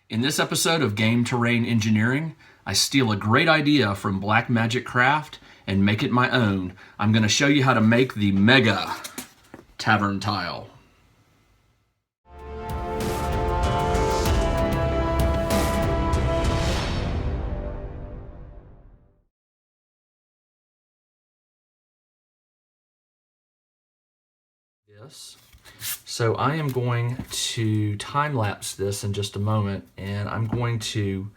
In this episode of Game Terrain Engineering, I steal a great idea from Blackmagic Craft and make it my own. I'm going to show you how to make the Mega Tavern tile. So I am going to time-lapse this in just a moment, and I'm going to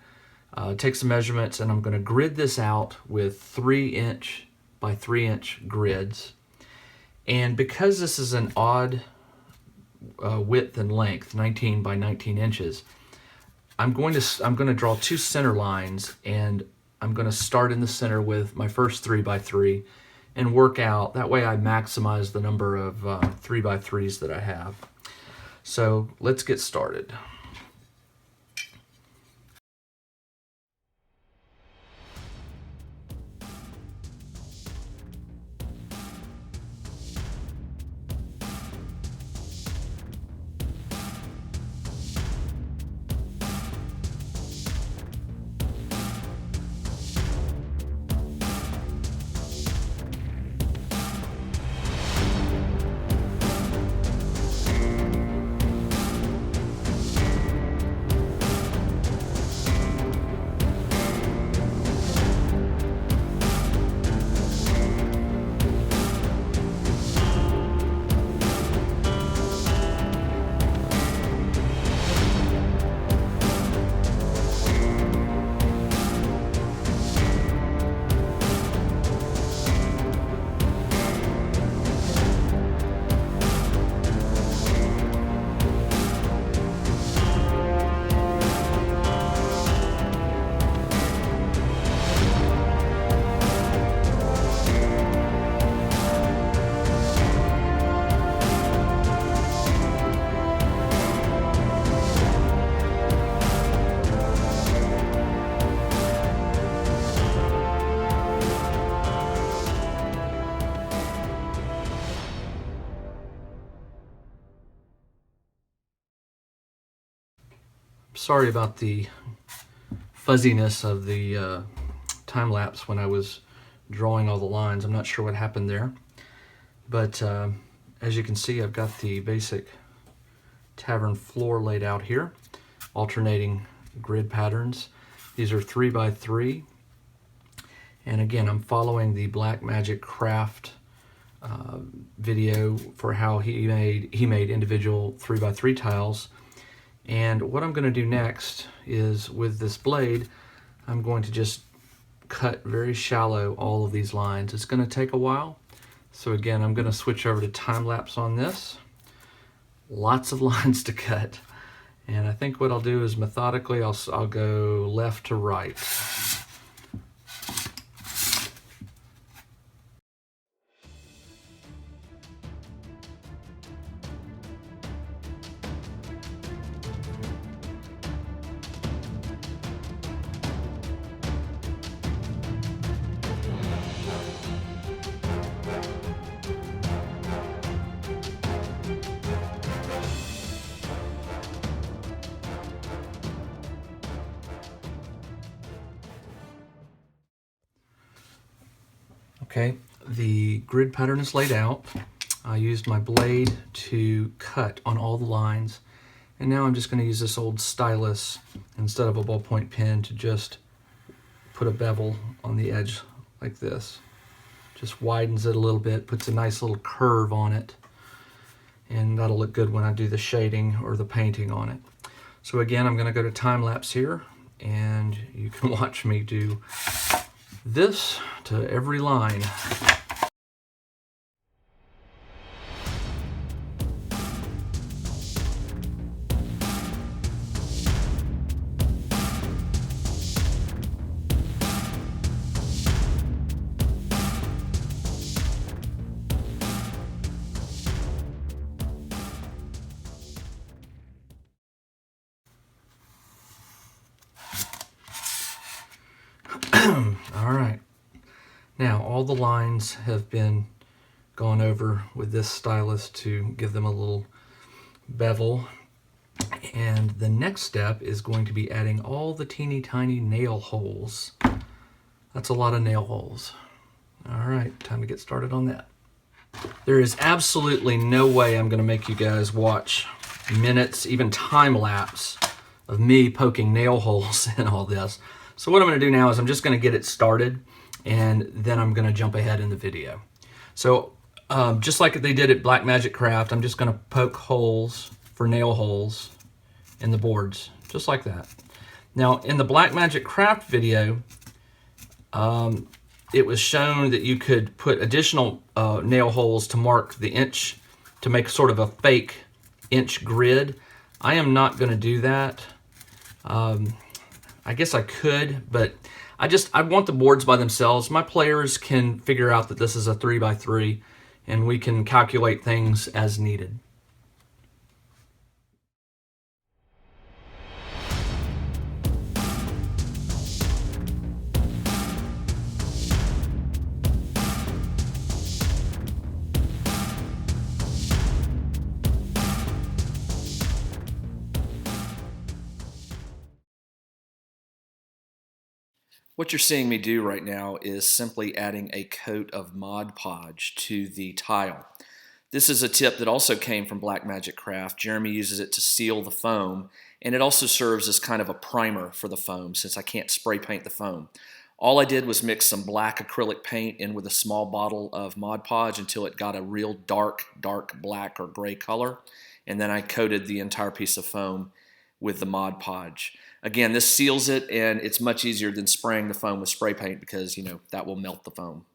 take some measurements and I'm going to grid this out with 3" by 3" grids. And because this is an odd width and length, 19 by 19 inches, I'm going to draw two center lines, and I'm going to start in the center with my first 3 by 3 and work out. That way I maximize the number of 3 by 3s that I have. So let's get started. Sorry about the fuzziness of the time lapse when I was drawing all the lines. I'm not sure what happened there, but as you can see, I've got the basic tavern floor laid out here, alternating grid patterns. These are 3 by 3, and again, I'm following the Blackmagic Craft video for how he made individual 3 by 3 tiles. And what I'm going to do next is, with this blade, I'm going to just cut very shallow all of these lines. It's going to take a while. So again, I'm going to switch over to time-lapse on this. Lots of lines to cut. And I think what I'll do is methodically, I'll go left to right. Okay, the grid pattern is laid out. I used my blade to cut on all the lines, and now I'm just going to use this old stylus instead of a ballpoint pen to just put a bevel on the edge like this. Just widens it a little bit, puts a nice little curve on it, and that'll look good when I do the shading or the painting on it. So again, I'm going to go to time lapse here, and you can watch me do this to every line. All right. Now all the lines have been gone over with this stylus to give them a little bevel. And the next step is going to be adding all the teeny tiny nail holes. That's a lot of nail holes. All right, time to get started on that. There is absolutely no way I'm going to make you guys watch minutes, even time lapse, of me poking nail holes in all this. So what I'm going to do now is I'm just going to get it started, and then I'm going to jump ahead in the video. So just like they did at Blackmagic Craft, I'm just going to poke holes for nail holes in the boards, just like that. Now in the Blackmagic Craft video, it was shown that you could put additional nail holes to mark the inch, to make sort of a fake inch grid. I am not going to do that. I guess I could, but I want the boards by themselves. My players can figure out that this is a 3x3, and we can calculate things as needed. What you're seeing me do right now is simply adding a coat of Mod Podge to the tile. This is a tip that also came from Blackmagic Craft. Jeremy uses it to seal the foam, and it also serves as kind of a primer for the foam since I can't spray paint the foam. All I did was mix some black acrylic paint in with a small bottle of Mod Podge until it got a real dark black or gray color, and then I coated the entire piece of foam with the Mod Podge. Again, this seals it, and it's much easier than spraying the foam with spray paint because, you know, that will melt the foam.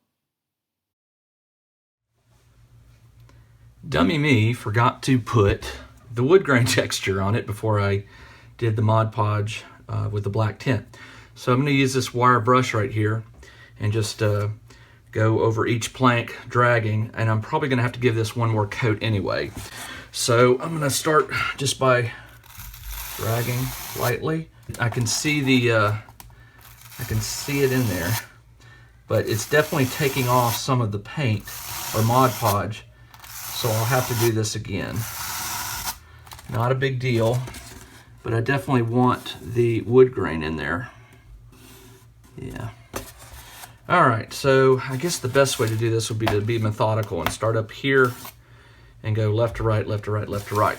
Dummy me forgot to put the Woodgrain texture on it before I did the Mod Podge with the black tint. So I'm going to use this wire brush right here and just go over each plank dragging, and I'm probably going to have to give this one more coat anyway. So I'm going to start just by dragging lightly. I can see it in there, but it's definitely taking off some of the paint or Mod Podge, so I'll have to do this again. Not a big deal, but I definitely want the wood grain in there. Yeah. All right, so I guess the best way to do this would be to be methodical and start up here and go left to right, left to right, left to right.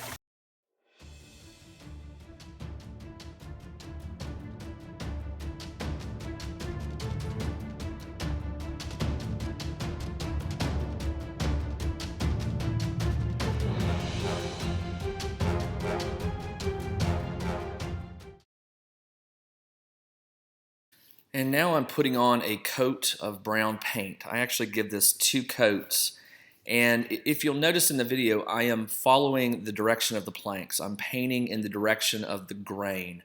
And now I'm putting on a coat of brown paint. I actually give this 2 coats. And if you'll notice in the video, I am following the direction of the planks. I'm painting in the direction of the grain.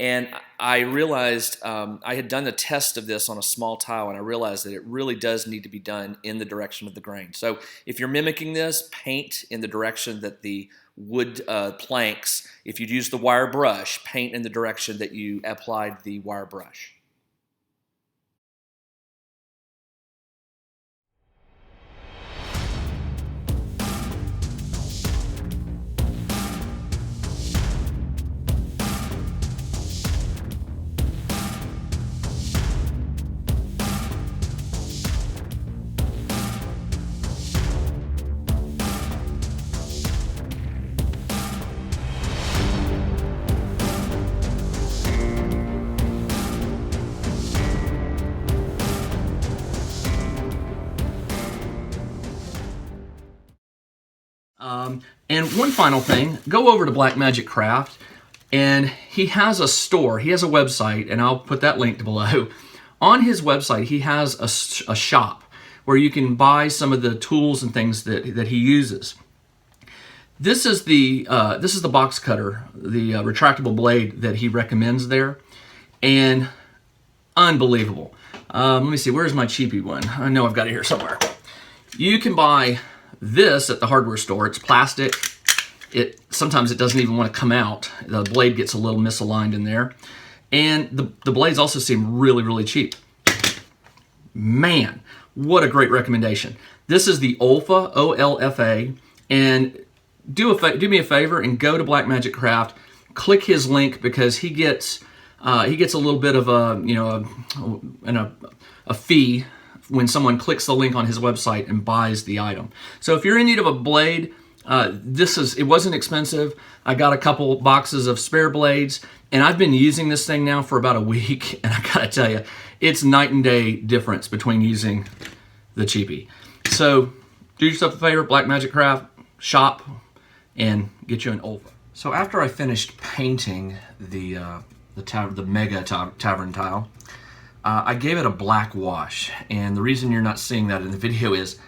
And I realized, I had done the test of this on a small tile, and I realized that it really does need to be done in the direction of the grain. So if you're mimicking this, paint in the direction that the wood planks, if you use the wire brush, paint in the direction that you applied the wire brush. And one final thing, go over to Blackmagic Craft, and he has a store, he has a website, and I'll put that link below. On his website, he has a shop where you can buy some of the tools and things that he uses. This is the box cutter, the retractable blade that he recommends there, and unbelievable. Let me see, where's my cheapy one? I know I've got it here somewhere. You can buy this at the hardware store. It's plastic. Sometimes it doesn't even want to come out. The blade gets a little misaligned in there. And the blades also seem really, really cheap. Man, what a great recommendation. This is the Olfa, O-L-F-A, and do me a favor and go to Blackmagic Craft. click his link because he gets a little bit of a fee when someone clicks the link on his website and buys the item. So if you're in need of a blade, it wasn't expensive. I got a couple boxes of spare blades, and I've been using this thing now for about a week, and I gotta tell you, it's night and day difference between using the cheapie. So do yourself a favor, Blackmagic Craft, shop, and get you an old. So after I finished painting the mega tavern tile, I gave it a black wash, and the reason you're not seeing that in the video is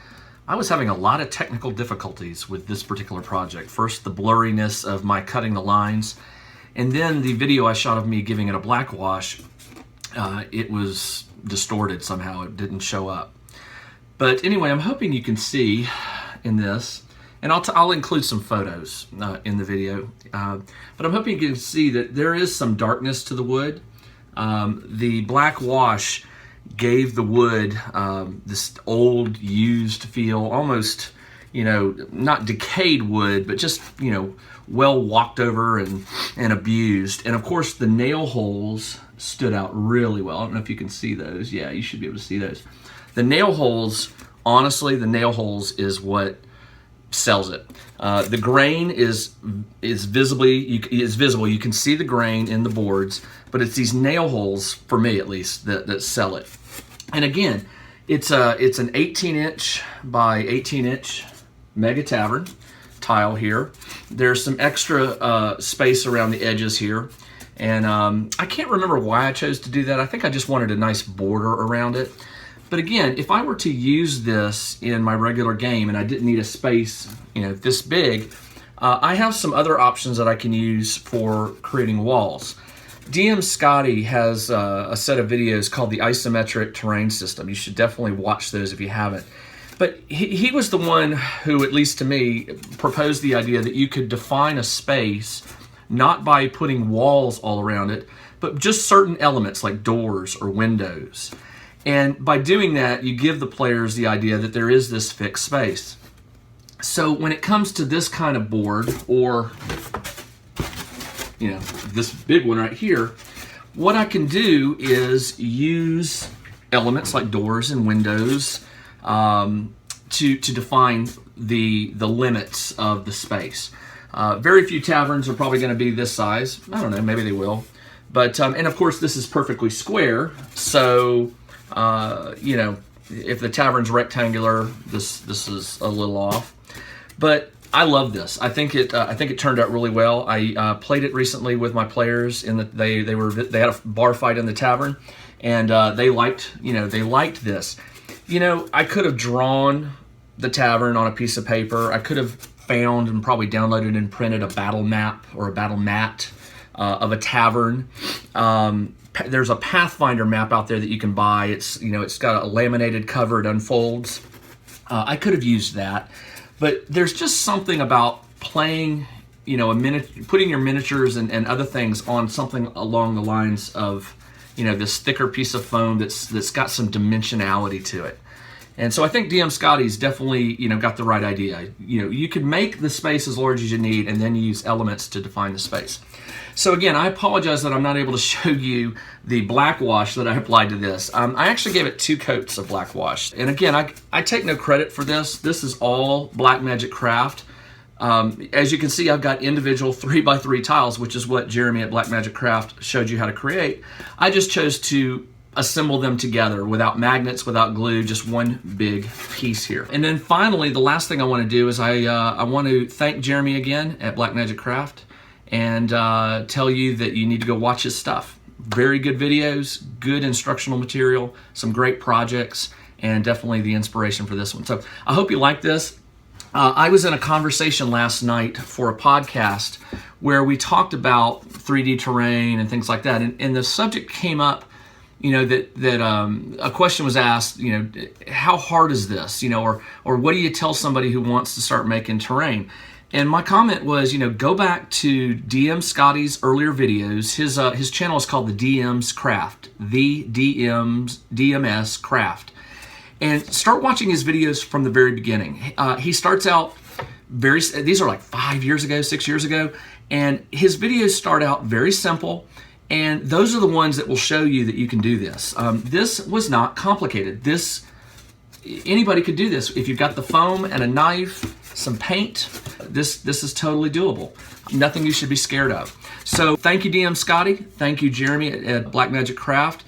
I was having a lot of technical difficulties with this particular project. First, the blurriness of my cutting the lines, and then the video I shot of me giving it a black wash, it was distorted somehow. It didn't show up. But anyway, I'm hoping you can see in this, and I'll include some photos in the video, but I'm hoping you can see that there is some darkness to the wood. The black wash gave the wood this old, used feel, almost, not decayed wood, but just, well walked over and abused. And of course, the nail holes stood out really well. I don't know if you can see those. Yeah, you should be able to see those. The nail holes, honestly, the nail holes is what sells it. The grain is visible. You can see the grain in the boards, but it's these nail holes, for me at least, that sell it. And again, it's an 18-inch by 18-inch Mega Tavern tile here. There's some extra space around the edges here, and I can't remember why I chose to do that. I think I just wanted a nice border around it. But again, if I were to use this in my regular game and I didn't need a space, this big, I have some other options that I can use for creating walls. DM Scotty has a set of videos called the Isometric Terrain System. You should definitely watch those if you haven't. But he was the one who, at least to me, proposed the idea that you could define a space not by putting walls all around it, but just certain elements like doors or windows. And by doing that, you give the players the idea that there is this fixed space. So when it comes to this kind of board, or this big one right here, what I can do is use elements like doors and windows to define the limits of the space. Very few taverns are probably going to be this size. I don't know, maybe they will. But and of course, this is perfectly square, so if the tavern's rectangular, this is a little off. But I love this. I think it turned out really well. I played it recently with my players they had a bar fight in the tavern, and they liked this. I could have drawn the tavern on a piece of paper. I could have found and probably downloaded and printed a battle map or a battle mat of a tavern. There's a Pathfinder map out there that you can buy. It's got a laminated cover. It unfolds. I could have used that, but there's just something about playing, putting your miniatures and other things on something along the lines of, this thicker piece of foam that's got some dimensionality to it. And so I think DM Scotty's definitely, got the right idea. You could make the space as large as you need and then use elements to define the space. So again, I apologize that I'm not able to show you the black wash that I applied to this. I actually gave it 2 coats of black wash. And again, I take no credit for this. This is all Blackmagic Craft. As you can see, I've got individual 3x3 tiles, which is what Jeremy at Blackmagic Craft showed you how to create. I just chose to assemble them together without magnets, without glue, just one big piece here. And then finally, the last thing I want to do is I want to thank Jeremy again at Blackmagic Craft and tell you that you need to go watch his stuff. Very good videos, good instructional material, some great projects, and definitely the inspiration for this one. So I hope you like this. I was in a conversation last night for a podcast where we talked about 3D terrain and things like that, and the subject came up, that a question was asked, how hard is this, or what do you tell somebody who wants to start making terrain? And my comment was, go back to DM Scotty's earlier videos. His channel is called the DM's Craft, the DMS Craft. And start watching his videos from the very beginning. He starts out these are like 5 years ago, 6 years ago, And his videos start out very simple, and those are the ones that will show you that you can do this. This was not complicated. Anybody could do this. If you've got the foam and a knife, some paint, this is totally doable. Nothing you should be scared of. So thank you, DM Scotty. Thank you, Jeremy at Blackmagic Craft.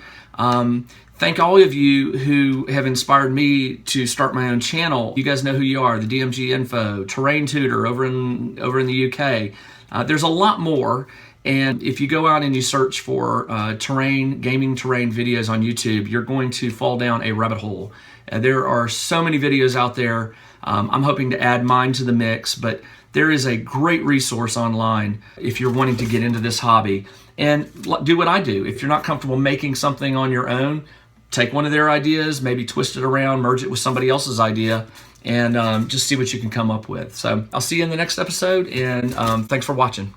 Thank all of you who have inspired me to start my own channel. You guys know who you are, the DMG Info, Terrain Tutor over in the UK. There's a lot more. And if you go out and you search for gaming terrain videos on YouTube, you're going to fall down a rabbit hole. There are so many videos out there. I'm hoping to add mine to the mix, but there is a great resource online if you're wanting to get into this hobby. And do what I do. If you're not comfortable making something on your own, take one of their ideas, maybe twist it around, merge it with somebody else's idea, and just see what you can come up with. So I'll see you in the next episode, and thanks for watching.